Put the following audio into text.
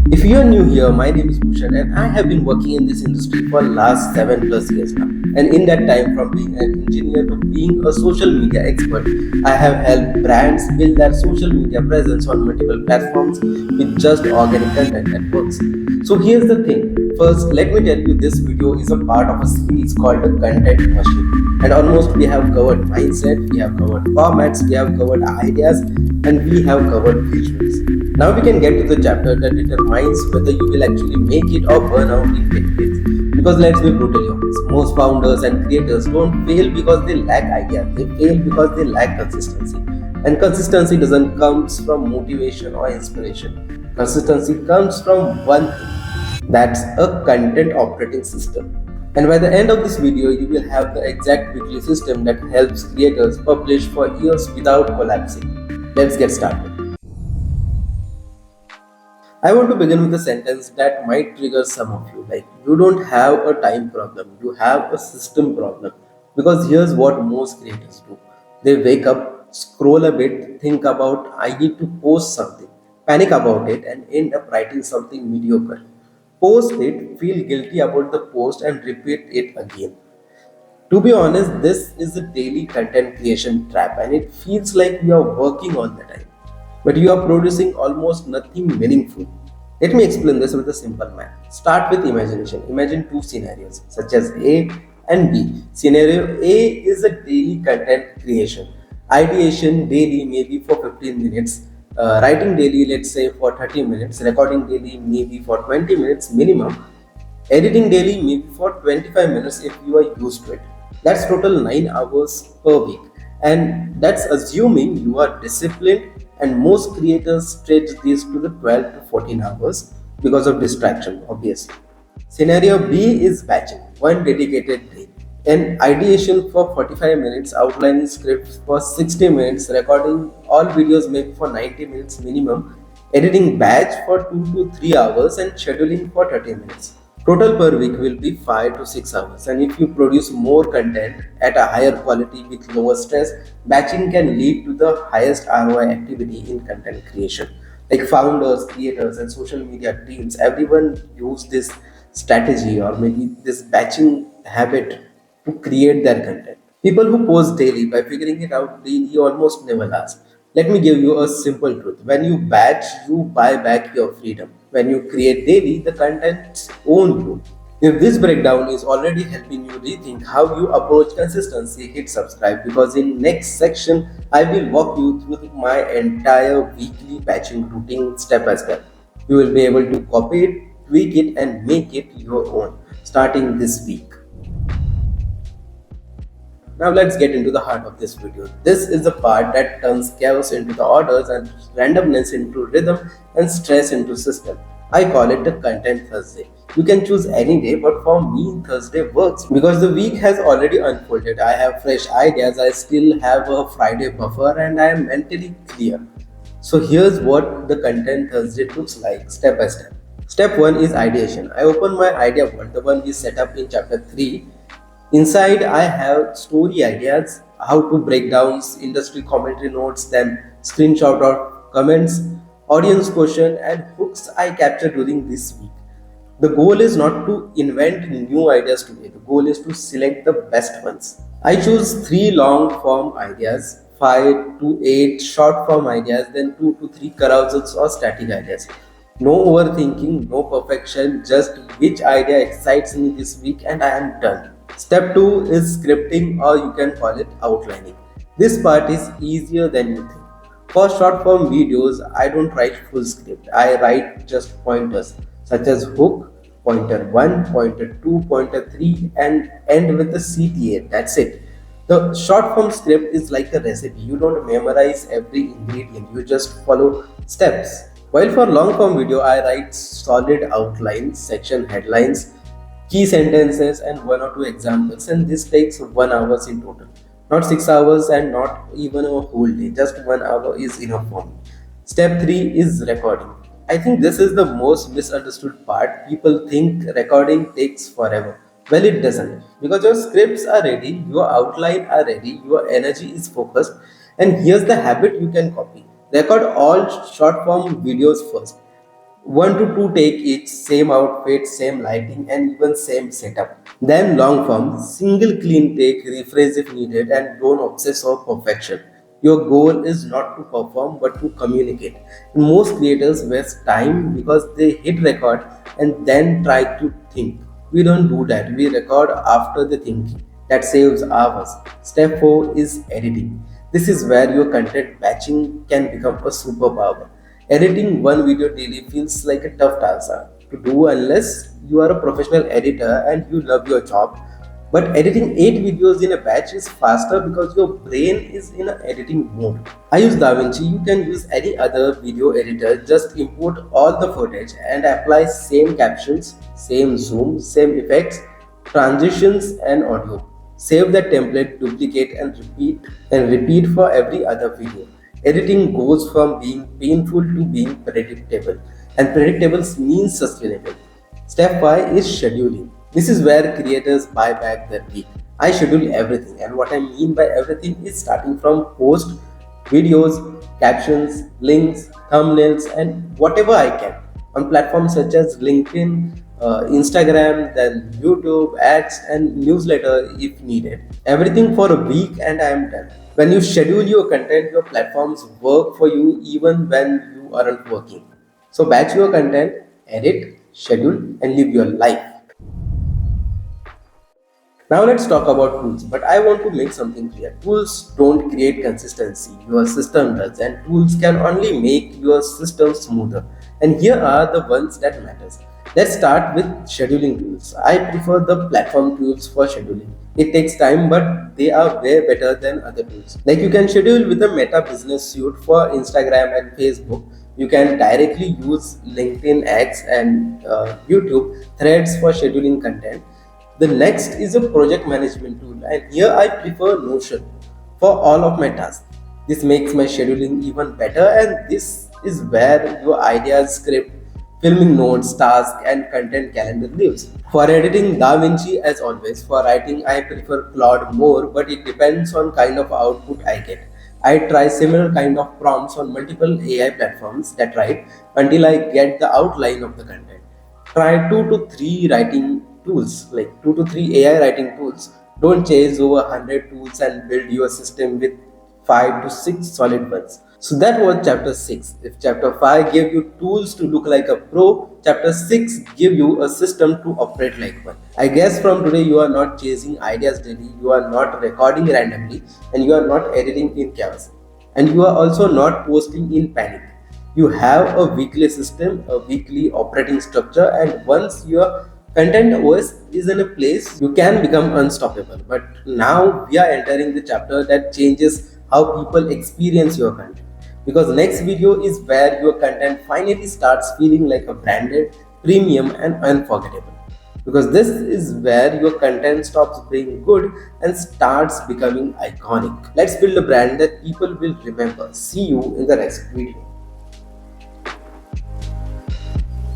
If you are new here, my name is Bhushan and I have been working in this industry for last 7 plus years now. And in that time, from being an engineer to being a social media expert, I have helped brands build their social media presence on multiple platforms with just organic content that works. So here's the thing. First, let me tell you this video is a part of a series called the Content Machine. And almost we have covered mindset, we have covered formats, we have covered ideas, and we have covered visuals. Now we can get to the chapter that determines whether you will actually make it or burn out in 10 days. Because let's be brutally honest, most founders and creators don't fail because they lack ideas. They fail because they lack consistency. And consistency doesn't comes from motivation or inspiration. Consistency comes from one thing. That's a content operating system. And by the end of this video, you will have the exact weekly system that helps creators publish for years without collapsing. Let's get started. I want to begin with a sentence that might trigger some of you. Like, you don't have a time problem, you have a system problem. Because here's what most creators do: they wake up, scroll a bit, think about, I need to post something, panic about it, and end up writing something mediocre. Post it, feel guilty about the post, and repeat it again. To be honest, this is a daily content creation trap, and it feels like you are working all the time, but you are producing almost nothing meaningful. Let me explain this with a simple math. Start with imagination. Imagine two scenarios, such as A and B. Scenario A is a daily content creation. Ideation daily, maybe for 15 minutes. Writing daily, let's say for 30 minutes. Recording daily, maybe for 20 minutes minimum. Editing daily maybe for 25 minutes if you are used to it. That's total 9 hours per week. And that's assuming you are disciplined, and most creators stretch this to the 12 to 14 hours because of distraction, obviously. Scenario B is batching, one dedicated day. An ideation for 45 minutes, outlining scripts for 60 minutes, recording all videos maybe for 90 minutes minimum, editing batch for 2 to 3 hours, and scheduling for 30 minutes. Total per week will be 5 to 6 hours, and if you produce more content at a higher quality with lower stress, batching can lead to the highest ROI activity in content creation. Like founders, creators, and social media teams, everyone use this strategy or maybe this batching habit to create their content. People who post daily by figuring it out daily almost never last. Let me give you a simple truth. When you batch, you buy back your freedom. When you create daily, the contents own you. If this breakdown is already helping you rethink how you approach consistency, hit subscribe, because in next section I will walk you through my entire weekly batching routine step by step. You will be able to copy it, tweak it, and make it your own starting this week. Now let's get into the heart of this video. This is the part that turns chaos into the orders and randomness into rhythm and stress into system. I call it the content Thursday. You can choose any day, but for me Thursday works because the week has already unfolded. I have fresh ideas, I still have a Friday buffer, and I am mentally clear. So here's what the content Thursday looks like step by step. Step 1 is ideation. I open my idea board, the one we set up in chapter 3. Inside, I have story ideas, how to break down industry commentary notes, then screenshot or comments, audience question, and hooks I capture during this week. The goal is not to invent new ideas today. The goal is to select the best ones. I choose 3 long form ideas, 5 to 8 short form ideas, then 2 to 3 carousels or static ideas. No overthinking, no perfection, just which idea excites me this week and I am done. Step 2 is scripting, or you can call it outlining. This part is easier than you think. For short form videos, I don't write full script. I write just pointers such as hook, pointer 1, pointer 2, pointer 3, and end with the CTA. That's it. The short form script is like a recipe. You don't memorize every ingredient, you just follow steps. While for long form video, I write solid outlines, section headlines, key sentences, and 1 or 2 examples, and this takes 1 hour in total. Not 6 hours and not even a whole day, just 1 hour is enough for me. Step 3 is recording. I think this is the most misunderstood part. People think recording takes forever. Well, it doesn't, because your scripts are ready, your outline are ready, your energy is focused, and here's the habit you can copy. Record all short form videos first. one to two take each, same outfit, same lighting, and even same setup. Then long form, single clean take, rephrase if needed, and don't obsess over perfection. Your goal is not to perform but to communicate. Most creators waste time because they hit record and then try to think. We don't do that. We record after the thinking. That saves hours. Step 4 is editing. This is where your content batching can become a superpower. Editing one video daily feels like a tough task to do unless you are a professional editor and you love your job. But editing 8 videos in a batch is faster because your brain is in an editing mode. I use DaVinci. You can use any other video editor. Just import all the footage and apply same captions, same zoom, same effects, transitions and audio. Save that template, duplicate and repeat for every other video. Editing goes from being painful to being predictable, and predictable means sustainable. Step 5 is scheduling. This is where creators buy back their week. I schedule everything, and what I mean by everything is starting from post, videos, captions, links, thumbnails, and whatever I can on platforms such as LinkedIn, Instagram, then YouTube, ads, and newsletter if needed. Everything for a week, and I am done. When you schedule your content, your platforms work for you even when you aren't working. So, batch your content, edit, schedule, and live your life. Now let's talk about tools, but I want to make something clear. Tools don't create consistency, your system does, and tools can only make your system smoother. And here are the ones that matters. Let's start with scheduling tools. I prefer the platform tools for scheduling. It takes time, but they are way better than other tools. Like you can schedule with a Meta Business Suite for Instagram and Facebook. You can directly use LinkedIn X and YouTube Threads for scheduling content. The next is a project management tool, and here I prefer Notion for all of my tasks. This makes my scheduling even better, and this is where your ideas, script, filming notes, task, and content calendar lives. For editing, DaVinci as always. For writing, I prefer Claude more, but it depends on kind of output I get. I try similar kind of prompts on multiple AI platforms that write until I get the outline of the content. Try 2 to 3 writing tools, like 2 to 3 AI writing tools. Don't chase over 100 tools and build your system with 5 to 6 solid ones. So that was chapter 6. If chapter 5 gave you tools to look like a pro, chapter 6 give you a system to operate like one. I guess from today you are not chasing ideas daily, you are not recording randomly, and you are not editing in chaos. And you are also not posting in panic. You have a weekly system, a weekly operating structure, and once your content OS is in a place, you can become unstoppable. But now we are entering the chapter that changes how people experience your content. Because next video is where your content finally starts feeling like a branded, premium, and unforgettable. Because this is where your content stops being good and starts becoming iconic. Let's build a brand that people will remember. See you in the next video.